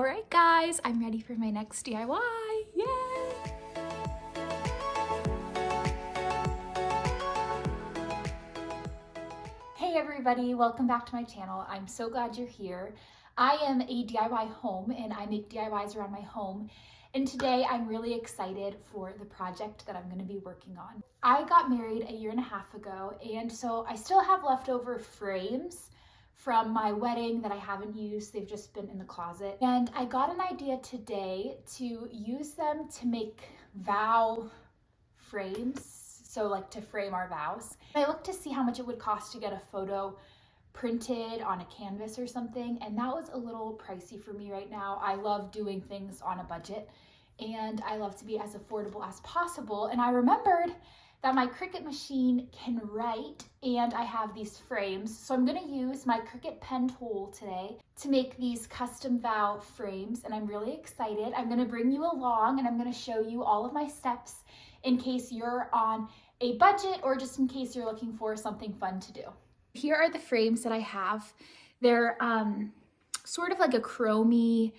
All right, guys, I'm ready for my next DIY. Yay! Hey everybody, welcome back to my channel. I'm so glad you're here. I am a DIY home and I make DIYs around my home. And today I'm really excited for the project that I'm going to be working on. I got married a year and a half ago, and so I still have leftover frames from my wedding that I haven't used. They've just been in the closet. And I got an idea today to use them to make vow frames. So like to frame our vows. I looked to see how much it would cost to get a photo printed on a canvas or something, and that was a little pricey for me right now. I love doing things on a budget and I love to be as affordable as possible. And I remembered that my Cricut machine can write and I have these frames. So I'm gonna use my Cricut pen tool today to make these custom vow frames, and I'm really excited. I'm gonna bring you along and I'm gonna show you all of my steps in case you're on a budget or just in case you're looking for something fun to do. Here are the frames that I have. They're sort of like a chromey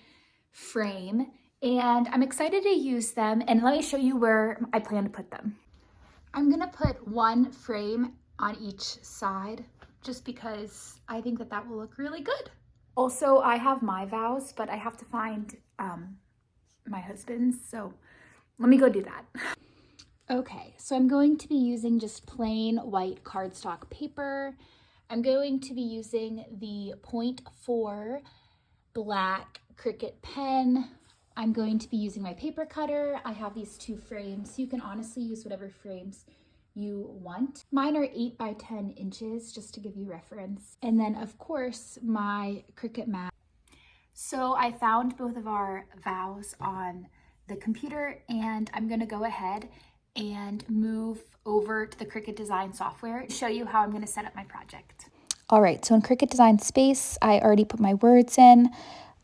frame, and I'm excited to use them, and let me show you where I plan to put them. I'm gonna put one frame on each side just because I think that that will look really good. Also, I have my vows, but I have to find my husband's, so let me go do that. Okay, so I'm going to be using just plain white cardstock paper. I'm going to be using the 0.4 black Cricut pen. I'm going to be using my paper cutter. I have these two frames. You can honestly use whatever frames you want. Mine are 8 by 10 inches, just to give you reference. And then of course, my Cricut mat. So I found both of our vows on the computer, and I'm gonna go ahead and move over to the Cricut Design software to show you how I'm gonna set up my project. All right, so in Cricut Design Space, I already put my words in.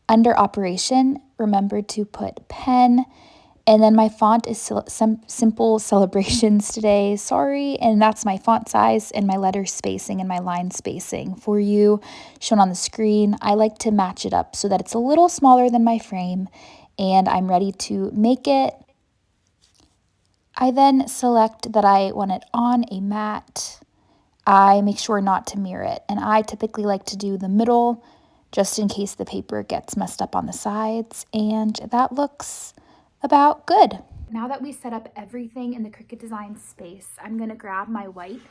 Under Operation, remember to put pen, and then my font is some Simple Celebrations today, sorry, and that's my font size and my letter spacing and my line spacing for you shown on the screen. I like to match it up so that it's a little smaller than my frame, and I'm ready to make it. I then select that I want it on a mat. I make sure not to mirror it, and I typically like to do the middle just in case the paper gets messed up on the sides, and that looks about good. Now that we set up everything in the Cricut Design Space, I'm gonna grab my white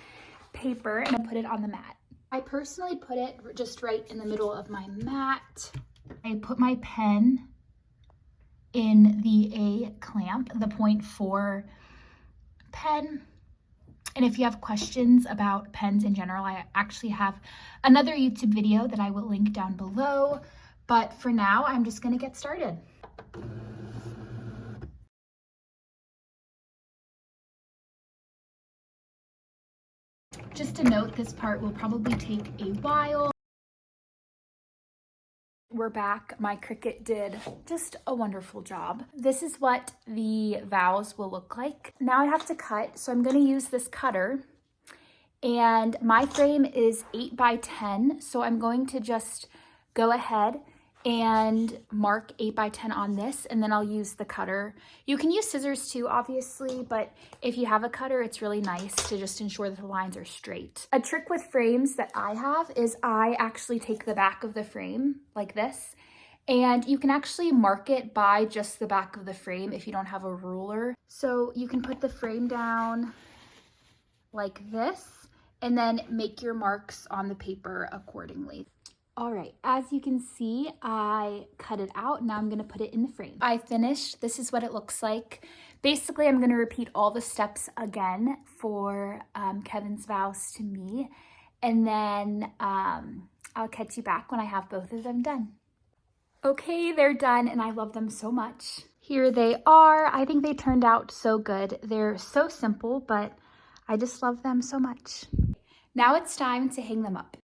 paper and put it on the mat. I personally put it just right in the middle of my mat. I put my pen in the A clamp, the 0.4 pen. And if you have questions about pens in general, I actually have another YouTube video that I will link down below. But for now, I'm just gonna get started. Just a note, this part will probably take a while. We're back. My Cricut did just a wonderful job. This is what the vows will look like. Now I have to cut, so I'm going to use this cutter. And my frame is 8 by 10, so I'm going to just go ahead and mark 8 by 10 on this, and then I'll use the cutter. You can use scissors too, obviously, but if you have a cutter, it's really nice to just ensure that the lines are straight. A trick with frames that I have is I actually take the back of the frame like this, and you can actually mark it by just the back of the frame if you don't have a ruler. So you can put the frame down like this, and then make your marks on the paper accordingly. All right, as you can see, I cut it out. Now I'm gonna put it in the frame. I finished, this is what it looks like. Basically, I'm gonna repeat all the steps again for Kevin's vows to me. And then I'll catch you back when I have both of them done. Okay, they're done and I love them so much. Here they are. I think they turned out so good. They're so simple, but I just love them so much. Now it's time to hang them up.